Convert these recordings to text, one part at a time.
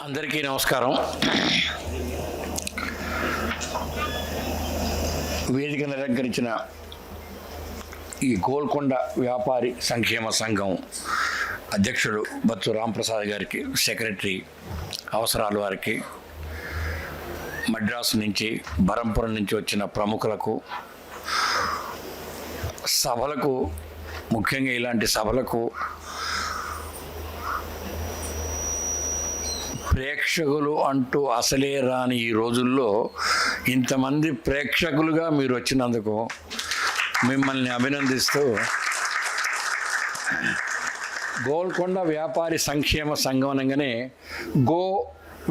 అందరికీ నమస్కారం. వేదికను అలంకరించిన ఈ గోల్కొండ వ్యాపారి సంక్షేమ సంఘం అధ్యక్షుడు బత్తు రాంప్రసాద్ గారికి, సెక్రటరీ అవసరాల వారికి, మద్రాసు నుంచి బరంపురం నుంచి వచ్చిన ప్రముఖులకు, సభలకు, ముఖ్యంగా ఇలాంటి సభలకు ప్రేక్షకులు అంటూ అసలే రాని ఈ రోజుల్లో ఇంతమంది ప్రేక్షకులుగా మీరు వచ్చినందుకు మిమ్మల్ని అభినందిస్తూ, గోల్కొండ వ్యాపారి సంక్షేమ సంఘం అనగానే గో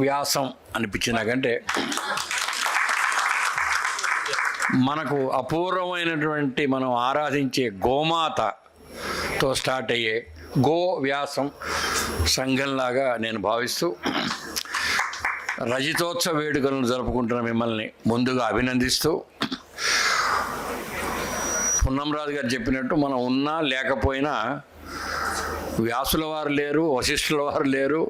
వ్యాసం అనిపించినాకంటే మనకు అపూర్వమైనటువంటి మనం ఆరాధించే గోమాతతో స్టార్ట్ అయ్యే గో వ్యాసం సంఘంలాగా నేను భావిస్తూ రజతోత్సవ వేడుకలను జరుపుకుంటున్న మిమ్మల్ని ముందుగా అభినందిస్తూ, పున్నంరాజు గారు చెప్పినట్టు మనం ఉన్నా లేకపోయినా వ్యాసుల వారు లేరు, వశిష్ఠుల వారు లేరు,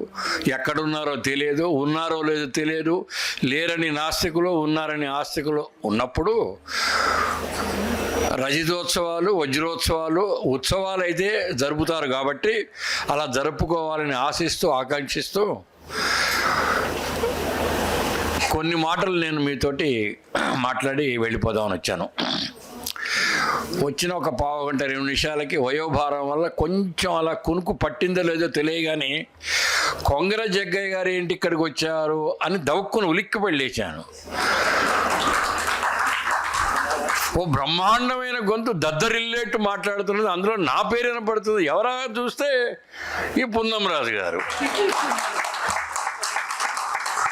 ఎక్కడున్నారో తెలియదు, ఉన్నారో లేదో తెలియదు, లేరని నాస్తికులు, ఉన్నారని ఆస్తికులు ఉన్నప్పుడు రజతోత్సవాలు, వజ్రోత్సవాలు, ఉత్సవాలు అయితే జరుపుతారు కాబట్టి అలా జరుపుకోవాలని ఆశిస్తూ, ఆకాంక్షిస్తూ కొన్ని మాటలు నేను మీతోటి మాట్లాడి వెళ్ళిపోదామని వచ్చాను. వచ్చిన ఒక పావు గంట 2 నిమిషాలకి వయోభారం వల్ల కొంచెం అలా కునుకు పట్టిందో లేదో తెలియగాని కొంగర జగ్గయ్య గారు ఏంటి ఇక్కడికి వచ్చారు అని దవ్వుకుని ఉలిక్కిపడి లేచాను. ఓ బ్రహ్మాండమైన గొంతు దద్దరిల్లేట్టు మాట్లాడుతున్నది, అందులో నా పేరు వినపడుతుంది. ఎవరా చూస్తే ఈ పున్నంరాజు గారు.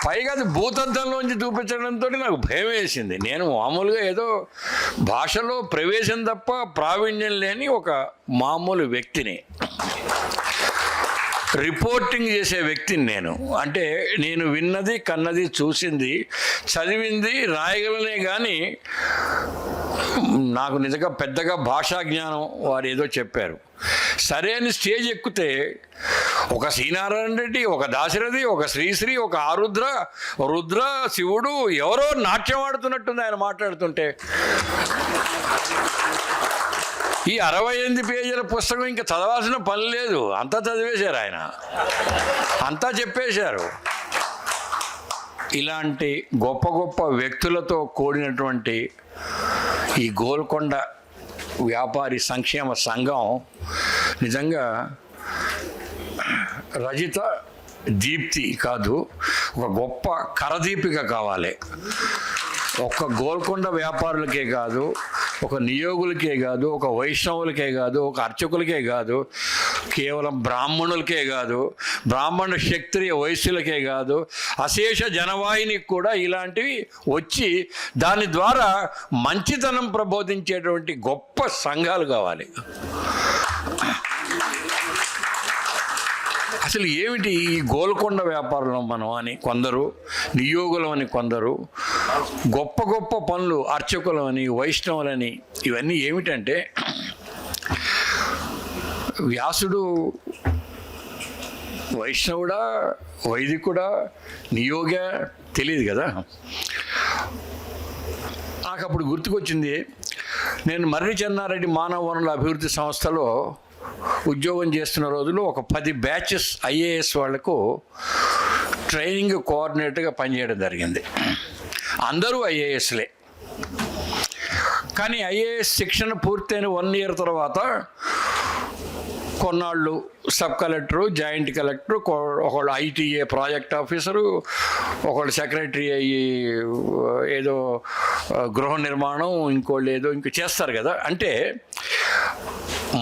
పైగా అది భూతద్దంలోంచి చూపించడంతో నాకు భయం వేసింది. నేను మామూలుగా ఏదో భాషలో ప్రవేశం తప్ప ప్రావీణ్యం లేని ఒక మామూలు వ్యక్తిని, రిపోర్టింగ్ చేసే వ్యక్తిని నేను. అంటే నేను విన్నది, కన్నది, చూసింది, చదివింది, రాయగలనే కానీ నాకు నిజంగా పెద్దగా భాషా జ్ఞానం వారు ఏదో చెప్పారు. సరే అని స్టేజ్ ఎక్కితే ఒక శ్రీనారాయణ రెడ్డి, ఒక దాశరథి, ఒక శ్రీశ్రీ, ఒక ఆరుద్ర, రుద్ర, శివుడు ఎవరో నాట్యం ఆడుతున్నట్టుంది ఆయన మాట్లాడుతుంటే. ఈ 68 పేజీల పుస్తకం ఇంకా చదవాల్సిన పని లేదు, అంతా చదివేశారు ఆయన, అంతా చెప్పేశారు. ఇలాంటి గొప్ప గొప్ప వ్యక్తులతో కూడినటువంటి ఈ గోల్కొండ వ్యాపారి సంక్షేమ సంఘం నిజంగా రజిత దీప్తి కాదు, ఒక గొప్ప కరదీపిక కావాలి. ఒక్క గోల్కొండ వ్యాపారులకే కాదు, ఒక నియోగులకే కాదు, ఒక వైష్ణవులకే కాదు, ఒక అర్చకులకే కాదు, కేవలం బ్రాహ్మణులకే కాదు, బ్రాహ్మణ క్షత్రియ వైశ్యులకే కాదు, అశేష జనవాహినికి కూడా ఇలాంటివి వచ్చి దాని ద్వారా మంచితనం ప్రబోధించేటువంటి గొప్ప సంఘాలు కావాలి. అసలు ఏమిటి ఈ గోల్కొండ వ్యాపారంలో మనం అని కొందరు, నియోగులం అని కొందరు, గొప్ప గొప్ప పనులు అర్చకులని, వైష్ణవులని, ఇవన్నీ ఏమిటంటే వ్యాసుడు వైష్ణవుడా, వైదికుడా, నియోగా తెలియదు కదా. నాకు అప్పుడు గుర్తుకొచ్చింది, నేను మర్రి చెన్నారెడ్డి మానవ వనరుల అభివృద్ధి సంస్థలో ఉద్యోగం చేస్తున్న రోజుల్లో ఒక 10 బ్యాచెస్ ఐఏఎస్ వాళ్లకు ట్రైనింగ్ కోఆర్డినేటర్గా పనిచేయడం జరిగింది. అందరూ ఐఏఎస్లే. కానీ ఐఏఎస్ శిక్షణ పూర్తయిన 1 ఇయర్ తర్వాత కొన్నాళ్ళు సబ్ కలెక్టరు, జాయింట్ కలెక్టరు, ఒకళ్ళు ఐటీఏ ప్రాజెక్ట్ ఆఫీసరు, ఒకళ్ళు సెక్రటరీ అయ్యి ఏదో గృహ నిర్మాణం, ఇంకోళ్ళు ఏదో ఇంకో చేస్తారు కదా. అంటే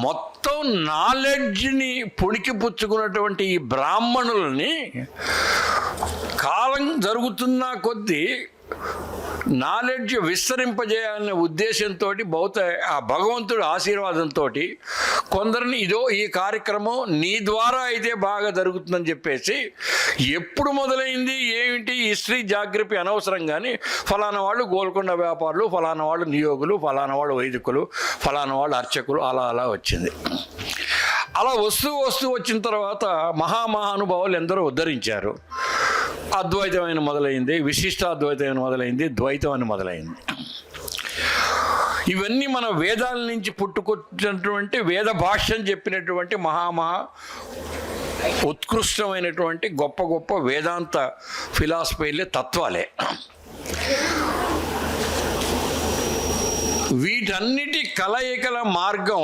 మొత్తం నాలెడ్జ్ని పుణికిపుచ్చుకున్నటువంటి ఈ బ్రాహ్మణుల్ని కాలం జరుగుతున్న కొద్దీ నాలెడ్జ్ విస్తరింపజేయాలనే ఉద్దేశంతో ఆ భగవంతుడి ఆశీర్వాదంతో కొందరిని ఇదో ఈ కార్యక్రమం నీ ద్వారా అయితే బాగా జరుగుతుందని చెప్పేసి, ఎప్పుడు మొదలైంది ఏమిటి హిస్టరీ జాగ్రఫీ అనవసరం, కానీ ఫలానా వాళ్ళు గోల్కొండ వ్యాపారులు, ఫలానా వాళ్ళు నియోగులు, ఫలానా వాళ్ళు వైదికులు, ఫలానా వాళ్ళు అర్చకులు, అలా అలా వచ్చింది. అలా వస్తూ వచ్చిన తర్వాత మహానుభావులు ఎందరో ఉద్ధరించారు. అద్వైతమైన మొదలైంది, విశిష్టాద్వైతమైన మొదలైంది, ద్వైతం అని మొదలైంది. ఇవన్నీ మన వేదాల నుంచి పుట్టుకొచ్చినటువంటి వేద భాష్యం చెప్పినటువంటి మహా ఉత్కృష్టమైనటువంటి గొప్ప గొప్ప వేదాంత ఫిలాసఫీలే, తత్వాలే. వీటన్నిటి కలయికల మార్గం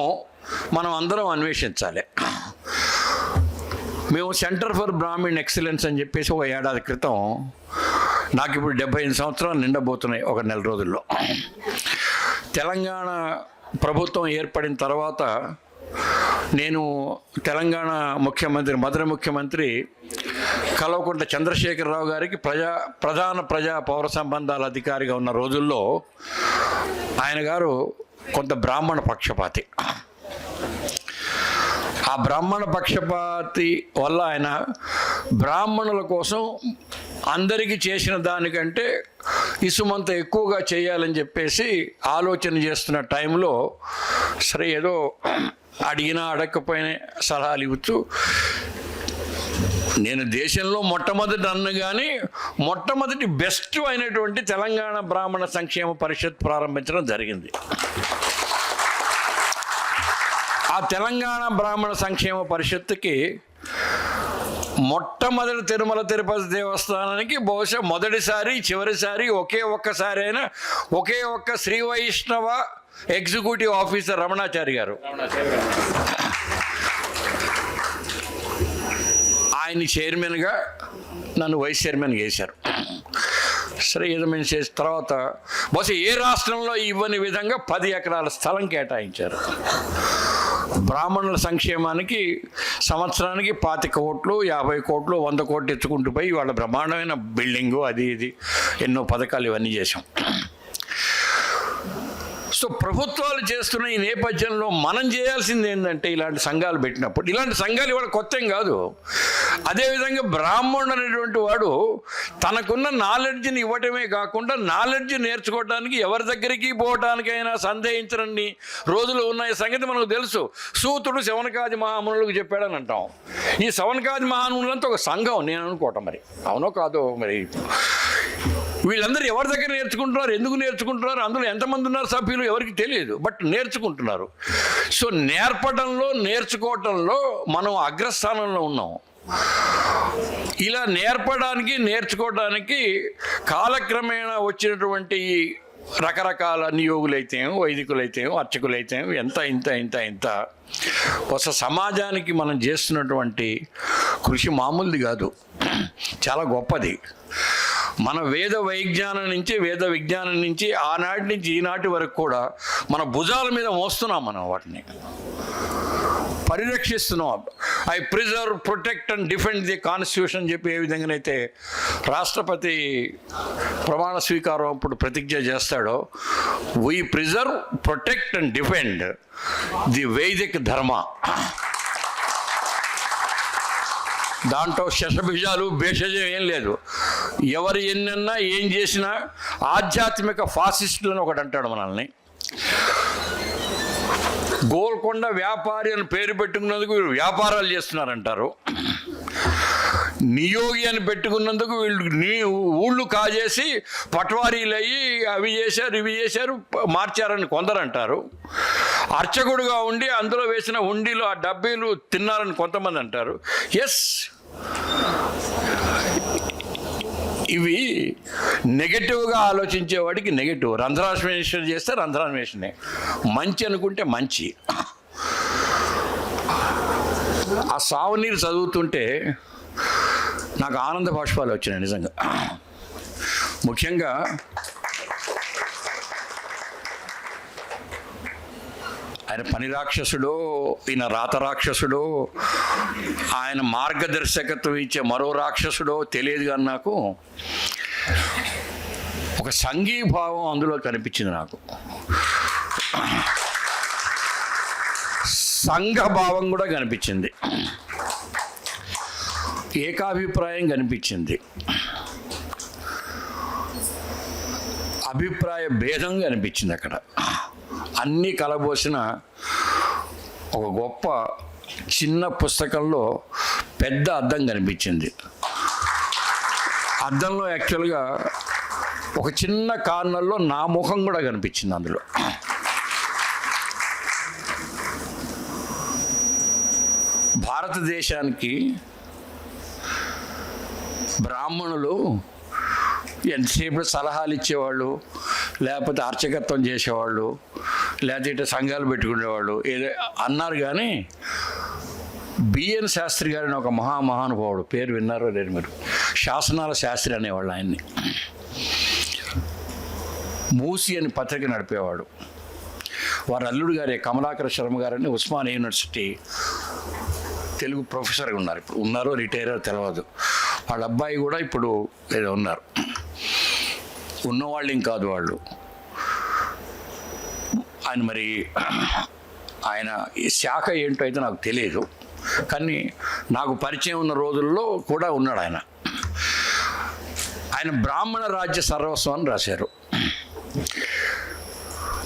మనం అందరం అన్వేషించాలి. మేము సెంటర్ ఫర్ బ్రాహ్మణ్ ఎక్సలెన్స్ అని చెప్పేసి ఒక ఏడాది క్రితం, నాకు ఇప్పుడు 75 సంవత్సరాలు నిండబోతున్నాయి ఒక నెల రోజుల్లో, తెలంగాణ ప్రభుత్వం ఏర్పడిన తర్వాత నేను తెలంగాణ ముఖ్యమంత్రి, మొదటి ముఖ్యమంత్రి కల్వకుంట్ల చంద్రశేఖరరావు గారికి ప్రధాన ప్రజా పౌర సంబంధాల అధికారిగా ఉన్న రోజుల్లో ఆయన గారు కొంత బ్రాహ్మణ పక్షపాతి. ఆ బ్రాహ్మణ పక్షపాతి వల్ల ఆయన బ్రాహ్మణుల కోసం అందరికీ చేసిన దానికంటే ఇసుమంత ఎక్కువగా చేయాలని చెప్పేసి ఆలోచన చేస్తున్న టైంలో, సరే ఏదో అడిగినా అడగకపోయినా సలహాలు ఇవ్వచ్చు, నేను దేశంలో మొట్టమొదటి అన్న కానీ మొట్టమొదటి బెస్ట్ అయినటువంటి తెలంగాణ బ్రాహ్మణ సంక్షేమ పరిషత్ ప్రారంభించడం జరిగింది. ఆ తెలంగాణ బ్రాహ్మణ సంక్షేమ పరిషత్తుకి మొట్టమొదటి తిరుమల తిరుపతి దేవస్థానానికి బహుశా మొదటిసారి చివరిసారి ఒక్కసారి అయినా ఒకే ఒక్క శ్రీ వైష్ణవ ఎగ్జిక్యూటివ్ ఆఫీసర్ రమణాచారి గారు, ఆయన చైర్మన్గా నన్ను వైస్ చైర్మన్గా వేశారు. సరే ఏదో మేము చేసిన తర్వాత బహుశా ఏ రాష్ట్రంలో ఇవ్వని విధంగా 10 ఎకరాల స్థలం కేటాయించారు. బ్రాహ్మణుల సంక్షేమానికి సంవత్సరానికి 25 కోట్లు, 50 కోట్లు, 100 కోట్లు తెచ్చుకుంటూ పోయి వాళ్ళ బ్రహ్మాండమైన బిల్డింగు అది ఇది ఎన్నో పథకాలు ఇవన్నీ చేశాం. సో ప్రభుత్వాలు చేస్తున్న ఈ నేపథ్యంలో మనం చేయాల్సింది ఏంటంటే, ఇలాంటి సంఘాలు పెట్టినప్పుడు, ఇలాంటి సంఘాలు ఇవాళ కొత్త ఏం కాదు. అదేవిధంగా బ్రాహ్మణుడు అనేటువంటి వాడు తనకున్న నాలెడ్జ్ని ఇవ్వటమే కాకుండా నాలెడ్జ్ నేర్చుకోవడానికి ఎవరి దగ్గరికి పోవటానికైనా సందేహించరని రోజులు ఉన్న సంగతి మనకు తెలుసు. సూతుడు శవనకాది మహామునులకు చెప్పాడని అంటాం. ఈ శవనకాది మహామునులంతా ఒక సంఘం నేను అనుకోవటం, మరి అవునో కాదో మరి. వీళ్ళందరూ ఎవరి దగ్గర నేర్చుకుంటున్నారు, ఎందుకు నేర్చుకుంటున్నారు, అందులో ఎంతమంది ఉన్నారు సభ్యులు ఎవరికి తెలియదు, బట్ నేర్చుకుంటున్నారు. సో నేర్పడంలో నేర్చుకోవటంలో మనం అగ్రస్థానంలో ఉన్నాం. ఇలా నేర్పడానికి నేర్చుకోవడానికి కాలక్రమేణా వచ్చినటువంటి రకరకాల నియోగులైతే, వైదికులైతే, అర్చకులైతే ఎంత ఇంత ఇంత ఇంత ఒక సమాజానికి మనం చేస్తున్నటువంటి కృషి మామూలుది కాదు, చాలా గొప్పది. మన వేద విజ్ఞానం నుంచి ఆనాటి నుంచి ఈనాటి వరకు కూడా మన భుజాల మీద మోస్తున్నాం, మనం వాటిని పరిరక్షిస్తున్నాం. I preserve, protect and defend the constitution చెప్పి ఏ విధంగానైతే రాష్ట్రపతి ప్రమాణ స్వీకారం అప్పుడు ప్రతిజ్ఞ చేస్తాడో, we preserve, protect and defend the వైదిక్ ధర్మ. దాంట్లో శశబిజాలు భేషజం ఏం లేదు. ఎవరు ఎన్నన్నా ఏం చేసినా ఆధ్యాత్మిక ఫాసిస్టులను ఒకటి అంటాడు మనల్ని. గోల్కొండ వ్యాపారి అని పేరు పెట్టుకున్నందుకు వీళ్ళు వ్యాపారాలు చేస్తున్నారంటారు. నియోగి అని పెట్టుకున్నందుకు వీళ్ళు ఊళ్ళు కాజేసి పట్వారీలు అయ్యి అవి చేశారు ఇవి చేశారు మార్చారని కొందరు అంటారు. అర్చకుడుగా ఉండి అందులో వేసిన హుండీలు ఆ డబ్బీలు తిన్నారని కొంతమంది అంటారు. ఎస్, ఇవి నెగటివ్గా ఆలోచించేవాడికి నెగటివ్. రంధ్రాన్వేషణ చేస్తే రంధ్రాన్వేషణే, మంచి అనుకుంటే మంచి. ఆ సావునీరు చదువుతుంటే నాకు ఆనంద బాష్పాలు వచ్చినాయి నిజంగా. ముఖ్యంగా ఆయన పని రాక్షసుడో, ఈయన రాత రాక్షసుడో, ఆయన మార్గదర్శకత్వం ఇచ్చే మరో రాక్షసుడో తెలియదు, కానీ నాకు ఒక సంఘీభావం అందులో కనిపించింది. నాకు సంఘభావం కూడా కనిపించింది, ఏకాభిప్రాయం కనిపించింది, అభిప్రాయ భేదం కనిపించింది. అక్కడ అన్నీ కలబోసిన ఒక గొప్ప చిన్న పుస్తకంలో పెద్ద అర్థం కనిపించింది. అద్దంలో యాక్చువల్గా ఒక చిన్న కార్నర్లో నా ముఖం కూడా కనిపించింది అందులో. భారతదేశానికి బ్రాహ్మణులు ఎంతసేపు సలహాలు ఇచ్చేవాళ్ళు, లేకపోతే అర్చకత్వం చేసేవాళ్ళు, లేకపోతే ఇట్లా సంఘాలు పెట్టుకునేవాళ్ళు ఏదో అన్నారు. కానీ బిఎన్ శాస్త్రి గారిని ఒక మహానుభావుడు, పేరు విన్నారో లేదు మీరు, శాసనాల శాస్త్రి అనేవాళ్ళు ఆయన్ని. మూసి అని పత్రిక నడిపేవాడు. వారి అల్లుడు గారే కమలాకర శర్మ గారని ఉస్మానియా యూనివర్సిటీ తెలుగు ప్రొఫెసర్గా ఉన్నారు. ఇప్పుడు ఉన్నారో రిటైర్ తెలియదు. వాళ్ళ అబ్బాయి కూడా ఇప్పుడు ఏదో ఉన్నారు. ఉన్నవాళ్ళు కాదు వాళ్ళు. ఆయన మరి ఆయన ఈ శాఖ ఏంటో అయితే నాకు తెలియదు, కానీ నాకు పరిచయం ఉన్న రోజుల్లో కూడా ఉన్నాడు ఆయన. ఆయన బ్రాహ్మణ రాజ్య సర్వస్వం అని రాశారు.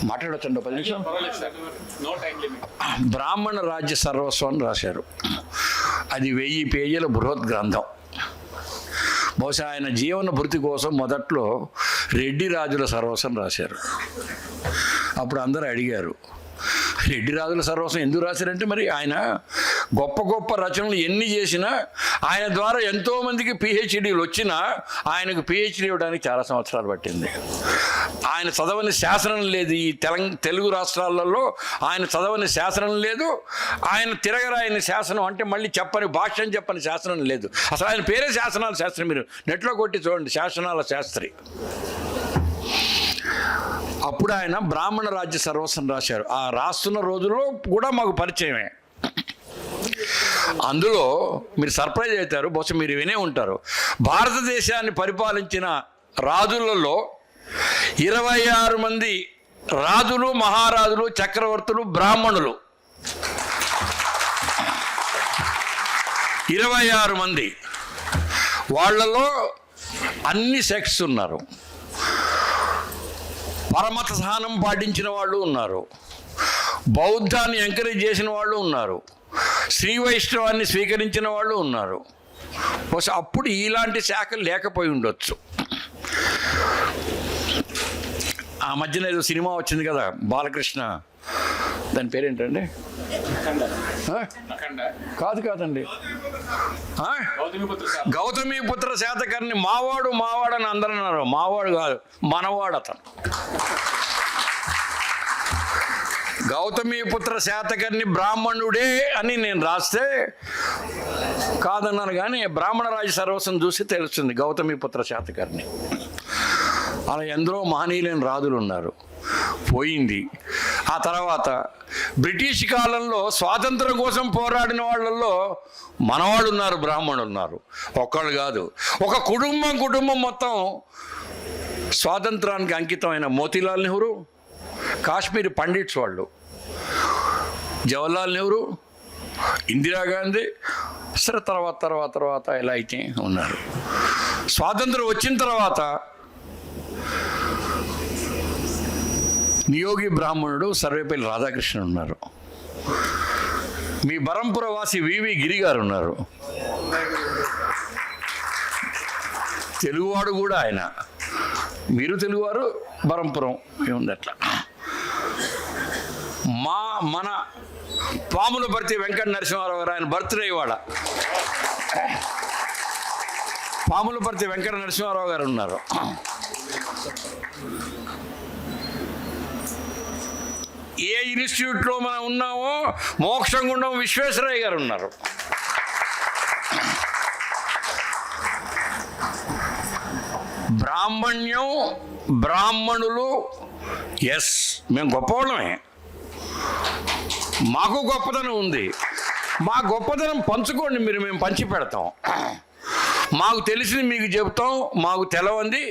మాట్లాడొచ్చండి 10 నిమిషం. బ్రాహ్మణ రాజ్య సర్వస్వం అని రాశారు. అది 1000 పేజీల బృహత్ గ్రంథం. బహుశా ఆయన జీవన భృతి కోసం మొదట్లో రెడ్డి రాజుల సర్వస్వం రాశారు. అప్పుడు అందరూ అడిగారు, రెడ్డి రాజుల సర్వస్వం ఎందుకు రాశారంటే, మరి ఆయన గొప్ప గొప్ప రచనలు ఎన్ని చేసినా ఆయన ద్వారా ఎంతోమందికి పిహెచ్డీలు వచ్చినా ఆయనకు పిహెచ్డీ ఇవ్వడానికి చాలా సంవత్సరాలు పట్టింది. ఆయన చదవని శాసనం లేదు. ఈ తెలుగు రాష్ట్రాలలో ఆయన చదవని శాసనం లేదు. ఆయన తిరగరాయని శాసనం అంటే మళ్ళీ చెప్పని భాష్యం చెప్పని శాసనం లేదు. అసలు ఆయన పేరే శాసనాల శాస్త్రి. మీరు నెట్లో కొట్టి చూడండి, శాసనాల శాస్త్రి. అప్పుడు ఆయన బ్రాహ్మణ రాజ్య సర్వస్వం రాశారు. ఆ రాస్తున్న రోజుల్లో కూడా మాకు పరిచయమే. అందులో మీరు సర్ప్రైజ్ అవుతారు, బహుశా మీరు వినే ఉంటారు. భారతదేశాన్ని పరిపాలించిన రాజులలో 26 మంది రాజులు, మహారాజులు, చక్రవర్తులు బ్రాహ్మణులు. 26 మంది. వాళ్ళలో అన్ని సెక్ట్స్ ఉన్నారు. పరమత సహనం పాటించిన వాళ్ళు ఉన్నారు, బౌద్ధాన్ని ఎంకరేజ్ చేసిన వాళ్ళు ఉన్నారు, శ్రీ వైష్ణవాన్ని స్వీకరించిన వాళ్ళు ఉన్నారు. అప్పుడు ఇలాంటి శాఖలు లేకపోయి ఉండొచ్చు. ఆ మధ్యన ఏదో సినిమా వచ్చింది కదా బాలకృష్ణ, దాని పేరేంటండి? కాదండి, గౌతమిపుత్ర శాతకర్ణి. మావాడు అని అందరూ అన్నారు. మావాడు కాదు, మనవాడు అతను. గౌతమిపుత్ర శాతకర్ణి బ్రాహ్మణుడే అని నేను రాస్తే కాదన్నారు. కానీ బ్రాహ్మణ రాజ సర్వస్వం చూసి తెలుస్తుంది గౌతమిపుత్ర శాతకర్ణి. అలా ఎందరో మహనీయులైన రాజులు ఉన్నారు. పోయింది. ఆ తర్వాత బ్రిటిష్ కాలంలో స్వాతంత్రం కోసం పోరాడిన వాళ్ళల్లో మనవాళ్ళు ఉన్నారు, బ్రాహ్మణులు ఉన్నారు. ఒక్కళ్ళు కాదు, ఒక కుటుంబం మొత్తం స్వాతంత్రానికి అంకితమైన మోతీలాల్ నెహ్రూ, కాశ్మీర్ పండిట్స్ వాళ్ళు, జవహర్లాల్ నెహ్రూ, ఇందిరాగాంధీ, సరే తర్వాత ఎలా అయితే ఉన్నారు. స్వాతంత్రం వచ్చిన తర్వాత నియోగి బ్రాహ్మణుడు సర్వేపల్లి రాధాకృష్ణ ఉన్నారు. మీ బరంపుర వాసి వివి గిరి గారు ఉన్నారు. తెలుగువాడు కూడా ఆయన. మీరు తెలుగువారు, బరంపురం ఏముంది అట్లా. మన పాములపర్తి వెంకట నరసింహారావు గారు, ఆయన బర్త్డే ఇవాళ. పాములపర్తి వెంకట నరసింహారావు గారు ఉన్నారు. ఏ ఇన్స్టిట్యూట్లో మనం ఉన్నామో మోక్షగుండం విశ్వేశ్వరయ్య గారు ఉన్నారు. బ్రాహ్మణ్యం, బ్రాహ్మణులు, ఎస్ మేము గొప్పవాళ్ళమే. మాకు గొప్పతనం ఉంది. మా గొప్పతనం పంచుకోండి మీరు, మేము పంచి పెడతాం. మాకు తెలిసింది మీకు చెబుతాం. మాకు తెలవంది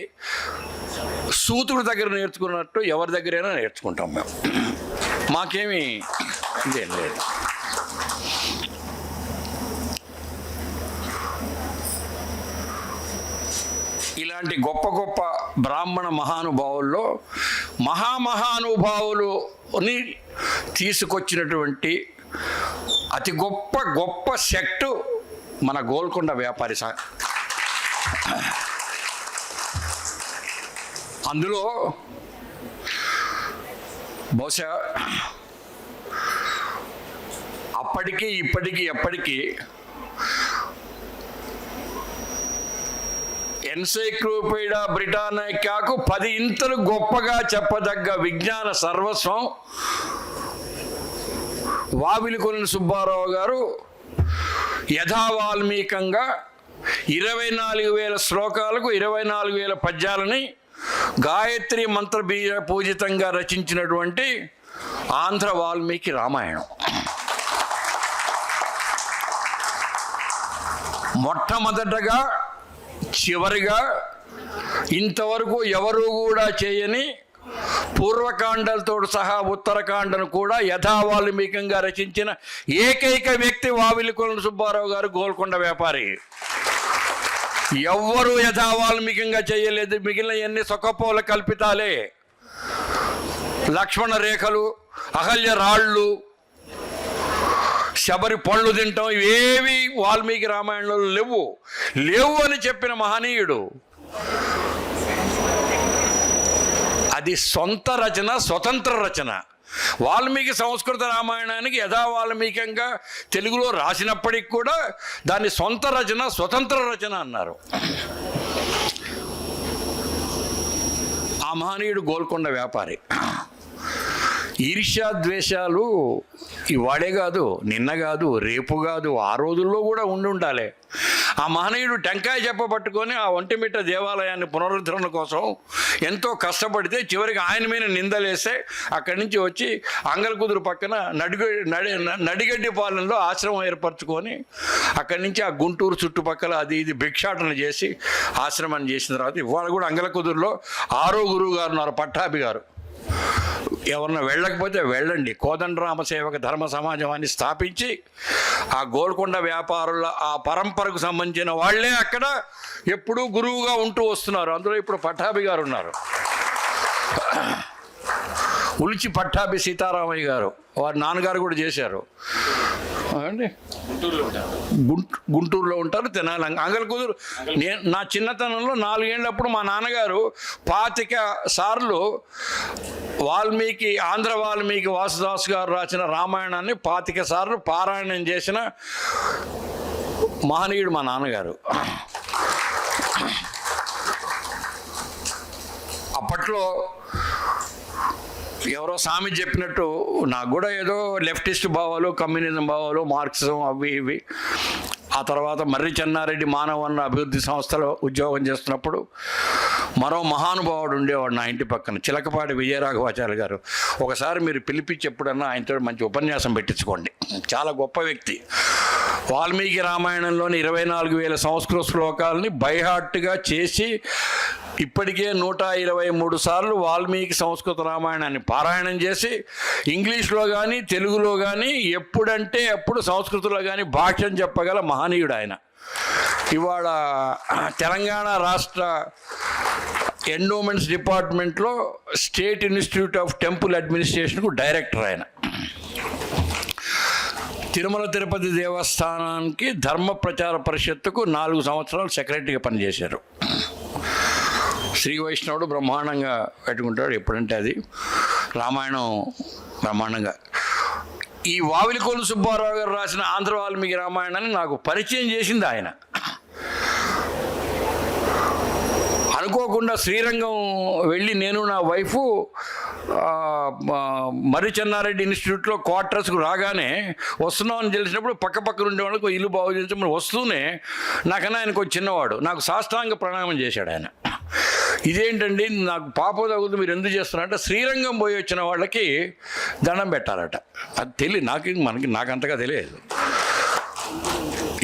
సూతుడి దగ్గర నేర్చుకున్నట్టు ఎవరి దగ్గరైనా నేర్చుకుంటాం మేము. మాకేమీ ఇదేం లేదు. ఇలాంటి గొప్ప గొప్ప బ్రాహ్మణ మహానుభావుల్లో మహానుభావులని తీసుకొచ్చినటువంటి అతి గొప్ప సెక్టు మన గోల్కొండ వ్యాపారి అందులో బహుశా అప్పటికి ఇప్పటికీ ఎప్పటికీ ఎన్సైక్లోపీడియా బ్రిటానికాకు 10 ఇంతలు గొప్పగా చెప్పదగ్గ విజ్ఞాన సర్వస్వం వావిలికొలను సుబ్బారావు గారు యథావాల్మీకంగా 24,000 శ్లోకాలకు 24,000 పద్యాలని గాయత్రి మంత్ర బీజ పూజితంగా రచించినటువంటి ఆంధ్ర వాల్మీకి రామాయణం. మొట్టమొదటగా చివరిగా ఇంతవరకు ఎవరు కూడా చేయని పూర్వకాండలతో సహా ఉత్తరకాండను కూడా యథావాల్మీకంగా రచించిన ఏకైక వ్యక్తి వావిలికొలను సుబ్బారావు గారు, గోల్కొండ వ్యాపారి. ఎవ్వరూ యథావాల్మీకంగా చేయలేదు. మిగిలిన ఎన్ని సొకపోల కల్పితాలే. లక్ష్మణ రేఖలు, అహల్య రాళ్ళు, శబరి పళ్ళు తింటాం, ఇవేవి వాల్మీకి రామాయణంలో లేవు అని చెప్పిన మహనీయుడు. అది సొంత రచన, స్వతంత్ర రచన. వాల్మీకి సంస్కృత రామాయణానికి యథావాల్మీకంగా తెలుగులో రాసినప్పటికి కూడా దాన్ని సొంత రచన, స్వతంత్ర రచన అన్నారు. ఆ మహనీయుడు గోల్కొండ వ్యాపారి. ఈర్ష్యా ద్వేషాలు ఇవాడే కాదు, నిన్న కాదు, రేపు కాదు, ఆ రోజుల్లో కూడా ఉండాలి. ఆ మహనీయుడు టెంకాయ చెప్పబట్టుకొని ఆ ఒంటిమిట్ట దేవాలయాన్ని పునరుద్ధరణ కోసం ఎంతో కష్టపడితే చివరికి ఆయన మీద నిందలేస్తే అక్కడి నుంచి వచ్చి అంగలకుదురు పక్కన నడిగడ్డిపాలెంలో ఆశ్రమం ఏర్పరచుకొని అక్కడి నుంచి ఆ గుంటూరు చుట్టుపక్కల అది ఇది భిక్షాటన చేసి ఆశ్రమం చేసిన తర్వాత ఇవాళ కూడా అంగలకుదురులో 6వ గురువు గారు ఉన్నారు, పట్టాభి గారు. ఎవరన్నా వెళ్ళకపోతే వెళ్ళండి. కోదండరామ సేవక ధర్మ సమాజాన్ని స్థాపించి ఆ గోల్కొండ వ్యాపారుల ఆ పరంపరకు సంబంధించిన వాళ్ళే అక్కడ ఎప్పుడూ గురువుగా ఉంటూ వస్తున్నారు. అందులో ఇప్పుడు పట్టాభి గారు ఉన్నారు. ఉలిచి పట్టాభి సీతారామయ్య గారు, వారి నాన్నగారు కూడా చేశారు అండి. గుంటూరులో ఉంటారు, తెనాలి అంగలకుదురు. నా చిన్నతనంలో 4 ఏళ్ళప్పుడు మా నాన్నగారు 25 సార్లు వాల్మీకి, ఆంధ్ర వాల్మీకి వాసుదాస్ గారు రాసిన రామాయణాన్ని 25 సార్లు పారాయణం చేసిన మహనీయుడు మా నాన్నగారు. అప్పట్లో ఎవరో స్వామి చెప్పినట్టు నాకు కూడా ఏదో లెఫ్టిస్ట్ భావాలు, కమ్యూనిజం భావాలు, మార్క్సిజం అవి ఇవి. ఆ తర్వాత మర్రి చెన్నారెడ్డి మానవ వనరుల అభివృద్ధి సంస్థలో ఉద్యోగం చేస్తున్నప్పుడు మరో మహానుభావుడు ఉండేవాడు నా ఇంటి పక్కన, చిలకపాటి విజయరాఘవాచార్య గారు. ఒకసారి మీరు పిలిపించి ఎప్పుడన్నా ఆయనతో మంచి ఉపన్యాసం పెట్టించుకోండి. చాలా గొప్ప వ్యక్తి. వాల్మీకి రామాయణంలోని 24,000 సంస్కృత శ్లోకాలని బైహార్ట్గా చేసి ఇప్పటికే 123 సార్లు వాల్మీకి సంస్కృత రామాయణాన్ని పారాయణం చేసి ఇంగ్లీష్లో కానీ తెలుగులో కానీ ఎప్పుడంటే అప్పుడు సంస్కృతంలో కానీ భాష్యం చెప్పగల మహనీయుడు ఆయన. ఇవాళ తెలంగాణ రాష్ట్ర ఎండోమెంట్స్ డిపార్ట్మెంట్లో స్టేట్ ఇన్స్టిట్యూట్ ఆఫ్ టెంపుల్ అడ్మినిస్ట్రేషన్కు డైరెక్టర్ ఆయన. తిరుమల తిరుపతి దేవస్థానానికి ధర్మ ప్రచార పరిషత్తుకు 4 సంవత్సరాలు సెక్రటరీగా పనిచేశారు. శ్రీ వైష్ణవుడు బ్రహ్మాండంగా పెట్టుకుంటాడు. ఎప్పుడంటే అది రామాయణం బ్రహ్మాండంగా. ఈ వావిలికొలను సుబ్బారావు గారు రాసిన ఆంధ్ర వాల్మీకి రామాయణాన్ని నాకు పరిచయం చేసింది ఆయన. అనుకోకుండా శ్రీరంగం వెళ్ళి నేను నా వైఫ్ మర్రి చెన్నారెడ్డి ఇన్స్టిట్యూట్లో క్వార్టర్స్కు రాగానే వస్తున్నామని తెలిసినప్పుడు పక్కపక్కన ఉండేవాళ్ళకి ఇల్లు బాగు చేసి వస్తూనే నాకన్నా ఆయనకు చిన్నవాడు, నాకు సాష్టాంగ ప్రణామం చేశాడు ఆయన. ఇదేంటండి నాకు పాపం తగ్గుతుంది, మీరు ఎందుకు చేస్తున్నారంటే శ్రీరంగం పోయి వచ్చిన వాళ్ళకి దండం పెట్టాలట. అది తెలియదు నాకంతగా తెలియదు.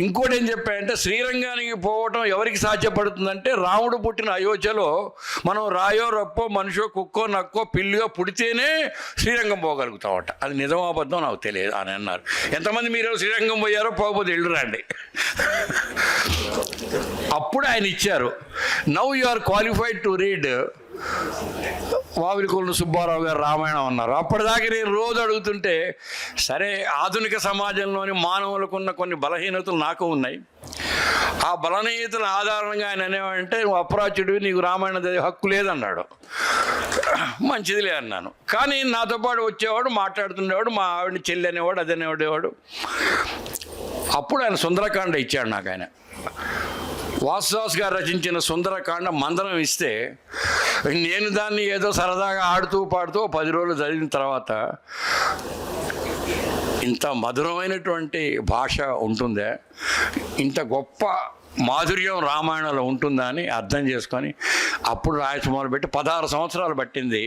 ఇంకోటి ఏం చెప్పాయంటే శ్రీరంగానికి పోవటం ఎవరికి సాధ్యపడుతుందంటే రాముడు పుట్టిన అయోధ్యలో మనం రాయో రప్పో మనిషో కుక్కో నక్కో పిల్లియో పుడితేనే శ్రీరంగం పోగలుగుతామట. అది నిజమో అబద్ధం నాకు తెలియదు అని అన్నారు. ఎంతమంది మీరు శ్రీరంగం పోయారో పోకపోతే ఇల్లు రండి. అప్పుడు ఆయన ఇచ్చారు. Now you are qualified to read Vavilikolanu Subbarao garu Ramayanam అన్నారు. అప్పటిదాకా నేను రోజు అడుగుతుంటే సరే ఆధునిక సమాజంలోని మానవులకున్న కొన్ని బలహీనతలు నాకు ఉన్నాయి. ఆ బలనీయతల ఆధారంగా ఆయన అనేవాడంటే నువ్వు అపరాచుడివి, నీకు రామాయణ చదివే హక్కు లేదన్నాడు. మంచిదిలే అన్నాను. కానీ నాతో పాటు వచ్చేవాడు, మాట్లాడుతుండేవాడు, మా ఆవిడని చెల్లి అనేవాడు, అది అనేవాడేవాడు. అప్పుడు ఆయన సుందరకాండ ఇచ్చాడు నాకు. ఆయన వాసుదాస్ గారు రచించిన సుందరకాండ మందరం ఇస్తే నేను దాన్ని ఏదో సరదాగా ఆడుతూ పాడుతూ 10 రోజులు చదివిన తర్వాత ఇంత మధురమైనటువంటి భాష ఉంటుందే, ఇంత గొప్ప మాధుర్యం రామాయణంలో ఉంటుందా అని అర్థం చేసుకొని అప్పుడు రాయటం మొదలుపెట్టి 16 సంవత్సరాలు పట్టింది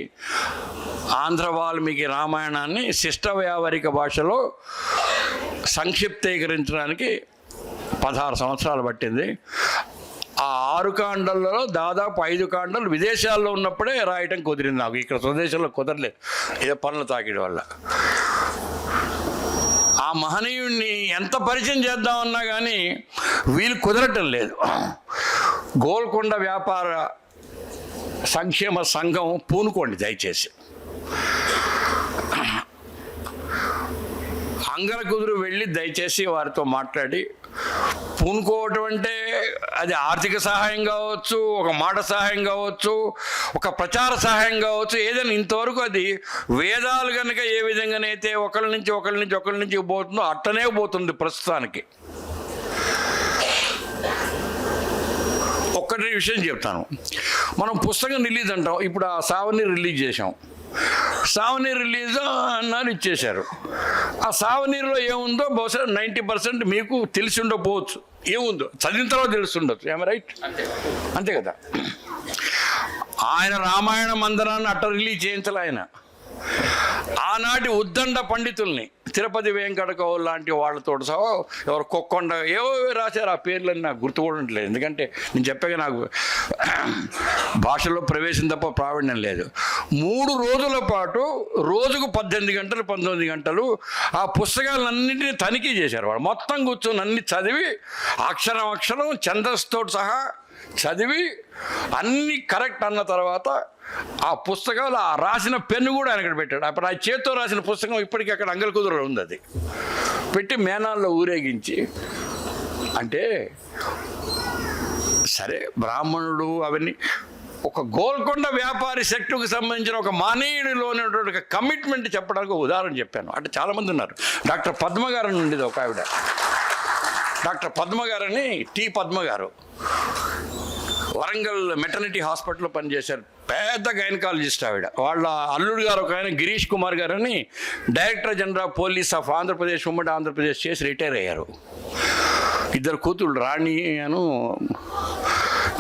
ఆంధ్ర వాల్మీకి రామాయణాన్ని శిష్ట వ్యావహారిక భాషలో సంక్షిప్తీకరించడానికి 16 సంవత్సరాలు పట్టింది. ఆ 6 కాండలలో దాదాపు 5 కాండలు విదేశాల్లో ఉన్నప్పుడే రాయటం కుదిరింది నాకు. ఇక్కడ స్వదేశంలో కుదరలేదు, ఏదో పనులు తాకిడి వల్ల. ఆ మహనీయుడిని ఎంత పరిచయం చేద్దామన్నా కానీ వీళ్ళు కుదరటం లేదు. గోల్కొండ వ్యాపార సంక్షేమ సంఘం పూనుకోండి దయచేసి. అంగర కుదురు వెళ్ళి దయచేసి వారితో మాట్లాడి పూనుకోవటం అంటే అది ఆర్థిక సహాయం కావచ్చు, ఒక మాట సహాయం కావచ్చు, ఒక ప్రచార సహాయం కావచ్చు, ఏదైనా. ఇంతవరకు అది వేదాలు కనుక ఏ విధంగానైతే ఒకళ్ళ నుంచి పోతుందో అట్టనే పోతుంది ప్రస్తుతానికి. ఒక్కటి విషయం చెప్తాను. మనం పుస్తకం రిలీజ్ అంటాం, ఇప్పుడు ఆ సావని రిలీజ్ చేసాం. సావనీర్ రిలీజ్ అన్నారు, ఇచ్చేశారు. ఆ సావనీరులో ఏముందో బహుశా 90% మీకు తెలిసి ఉండకపోవచ్చు. ఏముందో చదివిన తర్వాత తెలుస్తుండొచ్చు. ఏమ రైట్? అంతే కదా. ఆయన రామాయణ మందిరాన్ని అట్ట రిలీజ్ చేయించాలి. ఆయన ఆనాటి ఉద్దండ పండితుల్ని తిరుపతి వెంకట కవులు లాంటి వాళ్ళతో సహా ఎవరు కొక్కొండ ఏవో రాశారు. ఆ పేర్లన్నీ నాకు గుర్తు కూడా ఉండలేదు, ఎందుకంటే నేను చెప్పాక నాకు భాషలో ప్రవేశం తప్ప ప్రావీణ్యం లేదు. 3 రోజుల పాటు రోజుకు 18 గంటలు 19 గంటలు ఆ పుస్తకాలన్నింటినీ తనిఖీ చేశారు. వాళ్ళు మొత్తం కూర్చొని అన్ని చదివి అక్షరం ఛందస్సుతో సహా చదివి అన్నీ కరెక్ట్ అన్న తర్వాత ఆ పుస్తకాలు ఆ రాసిన పెన్ను కూడా ఆయన అక్కడ పెట్టాడు. అప్పుడు ఆ చేత్తో రాసిన పుస్తకం ఇప్పటికీ అక్కడ అంగల కుదురులో ఉంది. అది పెట్టి మేనాల్లో ఊరేగించి, అంటే సరే బ్రాహ్మణుడు అవన్నీ, ఒక గోల్కొండ వ్యాపారి సెక్టుకు సంబంధించిన ఒక మానీయుడిలో ఉన్నటువంటి ఒక కమిట్మెంట్ చెప్పడానికి ఒక ఉదాహరణ చెప్పాను. అంటే చాలామంది ఉన్నారు. డాక్టర్ పద్మ గారు ఉండేది ఒక ఆవిడ, డాక్టర్ పద్మ గారని, టి పద్మ గారు, వరంగల్ మెటర్నిటీ హాస్పిటల్లో పనిచేశారు. పెద్ద గైనకాలజిస్ట్ ఆవిడ. వాళ్ళ అల్లుడు గారు ఒక ఆయన గిరీష్ కుమార్ గారని director general of police of Andhra Pradesh, ఉమ్మడి ఆంధ్రప్రదేశ్ చేసి రిటైర్ అయ్యారు. 2 కూతుళ్ళు, రాణి అను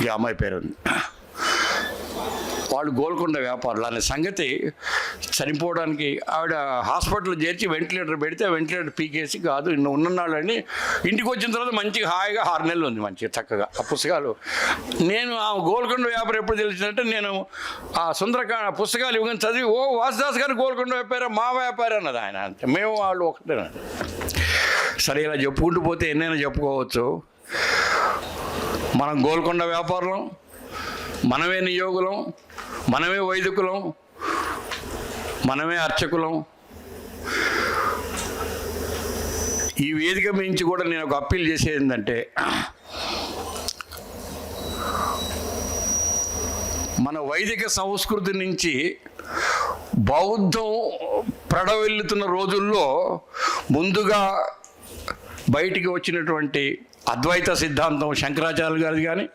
ఈ అమ్మాయి పేరు. వాళ్ళు గోల్కొండ వ్యాపారులు అనే సంగతి చనిపోవడానికి ఆవిడ హాస్పిటల్ చేర్చి వెంటిలేటర్ పెడితే వెంటిలేటర్ పీకేసి కాదు ఉన్ననాళ్ళని ఇంటికి వచ్చిన తర్వాత మంచిగా హాయిగా 6 నెలలు ఉంది మంచిగా చక్కగా ఆ పుస్తకాలు. నేను ఆ గోల్కొండ వ్యాపారం ఎప్పుడు తెలిసిందంటే నేను ఆ సుందరకాండ పుస్తకాలు ఇవ్వగానే చదివి, ఓ వాసుదాస్ గారు గోల్కొండ వ్యాపారం మా వ్యాపారం అన్నది ఆయన. అంతే, మేము వాళ్ళు ఒకటేనది. సరే, ఇలా చెప్పుకుంటూ పోతే ఎన్నైనా చెప్పుకోవచ్చు. మనం గోల్కొండ వ్యాపారం, మనమే నియోగులం, మనమే వైదికులం, మనమే అర్చకులం. ఈ వేదిక మించి కూడా నేను ఒక అప్పీల్ చేసేది ఏంటంటే, మన వైదిక సంస్కృతి నుంచి బౌద్ధం ప్రడవెల్లుతున్న రోజుల్లో ముందుగా బయటికి వచ్చినటువంటి అద్వైత సిద్ధాంతం శంకరాచార్య గారిది. కానీ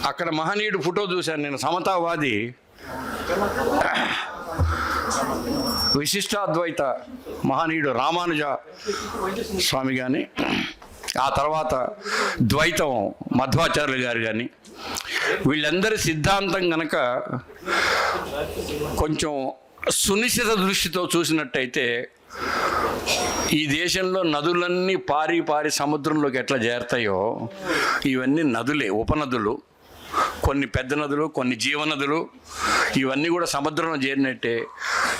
అక్కడ మహనీయుడు ఫోటో చూశాను నేను, సమతావాది విశిష్టాద్వైత మహనీయుడు రామానుజ స్వామి కానీ, ఆ తర్వాత ద్వైతం మధ్వాచార్యులు గారు కానీ, వీళ్ళందరి సిద్ధాంతం కనుక కొంచెం సునిశ్చిత దృష్టితో చూసినట్టయితే ఈ దేశంలో నదులన్నీ పారి సముద్రంలోకి ఎట్లా చేరతాయో, ఇవన్నీ నదులే, ఉపనదులు. కొన్ని పెద్ద నదులు, కొన్ని జీవనదులు, ఇవన్నీ కూడా సముద్రంలో చేరినట్టే.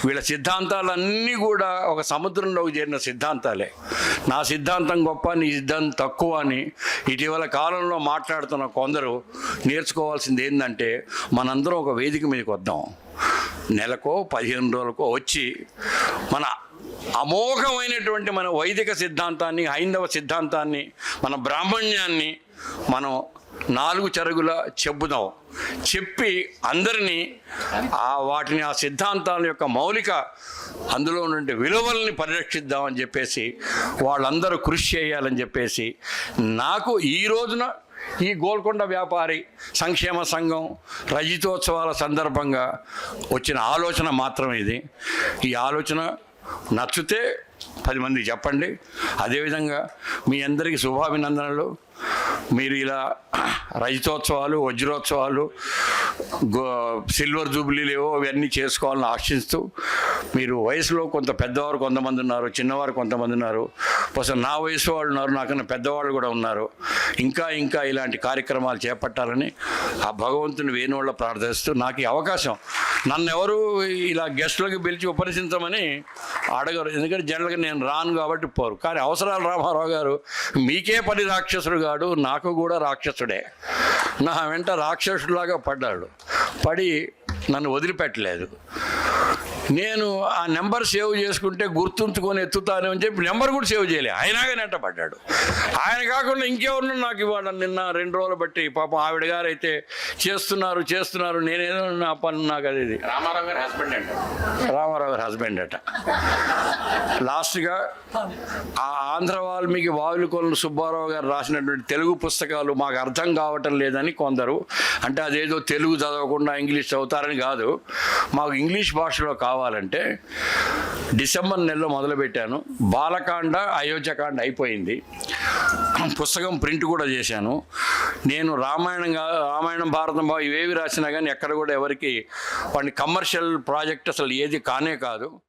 వీళ్ళ సిద్ధాంతాలన్నీ కూడా ఒక సముద్రంలోకి చేరిన సిద్ధాంతాలే. నా సిద్ధాంతం గొప్ప, నీ సిద్ధాంతం తక్కువ అని ఇటీవల కాలంలో మాట్లాడుతున్న కొందరు నేర్చుకోవాల్సింది ఏంటంటే, మనందరం ఒక వేదిక మీదకి వద్దాం. నెలకో 15 రోజులకో వచ్చి మన అమోఘమైనటువంటి మన వైదిక సిద్ధాంతాన్ని, హైందవ సిద్ధాంతాన్ని, మన బ్రాహ్మణ్యాన్ని మనం 4 చెరుగుల చెప్పుదాం, చెప్పి అందరినీ వాటిని ఆ సిద్ధాంతాల యొక్క మౌలిక అందులో నుండి విలువల్ని పరిరక్షిద్దామని చెప్పేసి వాళ్ళందరూ కృషి చేయాలని చెప్పేసి నాకు ఈ రోజున ఈ గోల్కొండ వ్యాపారి సంక్షేమ సంఘం రజతోత్సవాల సందర్భంగా వచ్చిన ఆలోచన మాత్రం ఇది. ఈ ఆలోచన నచ్చితే 10 మందికి చెప్పండి. అదేవిధంగా మీ అందరికీ శుభాభినందనలు. మీరు ఇలా రజతోత్సవాలు, వజ్రోత్సవాలు, సిల్వర్ జూబ్లీలు ఏవో అవన్నీ చేసుకోవాలని ఆశిస్తూ, మీరు వయసులో కొంత పెద్దవారు కొంతమంది ఉన్నారు, చిన్నవారు కొంతమంది ఉన్నారు, అసలు నా వయసు వాళ్ళు ఉన్నారు, నాకన్నా పెద్దవాళ్ళు కూడా ఉన్నారు. ఇంకా ఇంకా ఇలాంటి కార్యక్రమాలు చేపట్టాలని ఆ భగవంతుని వేణువుళ్ళ ప్రార్థిస్తూ నాకు ఈ అవకాశం, నన్ను ఎవరు ఇలా గెస్టులకి పిలిచి ఉపన్యసించమని అడగరు, ఎందుకంటే జనరల్గా నేను రాను కాబట్టి పోరు. కానీ అవసరాలు రామారావు గారు మీకే పని రాక్షసుడు గాడు, నాకు కూడా రాక్షసుడే, నా వెంట రాక్షసుడిలాగా పడ్డాడు, పడి నన్ను వదిలిపెట్టలేదు. నేను ఆ నెంబర్ సేవ్ చేసుకుంటే గుర్తుంచుకొని ఎత్తుతాను అని చెప్పి నెంబర్ కూడా సేవ్ చేయలే, అయినాగా నెంట పడ్డాడు. ఆయన కాకుండా ఇంకెవరు నాకు ఇవ్వాలి. నిన్న 2 రోజులు బట్టి పాపం ఆవిడ గారు అయితే చేస్తున్నారు, నేనేదో నా పని నాకు అది రామారావు గారి హస్బెండ్ అట. లాస్ట్గా ఆ ఆంధ్ర వాల్మీకి వావిలికొలను సుబ్బారావు గారు రాసినటువంటి తెలుగు పుస్తకాలు మాకు అర్థం కావటం లేదని కొందరు అంటే, అదేదో తెలుగు చదవకుండా ఇంగ్లీష్ చదువుతారని కాదు, మాకు ఇంగ్లీష్ భాషలో కావాలంటే డిసెంబర్ నెలలో మొదలుపెట్టాను. బాలకాండ అయోధ్యకాండ అయిపోయింది, పుస్తకం ప్రింట్ కూడా చేశాను. నేను రామాయణం భారతం ఇవేవి రాసినా కానీ ఎక్కడ కూడా ఎవరికి వాడిని కమర్షియల్ ప్రాజెక్ట్ అసలు ఏది కానే కాదు.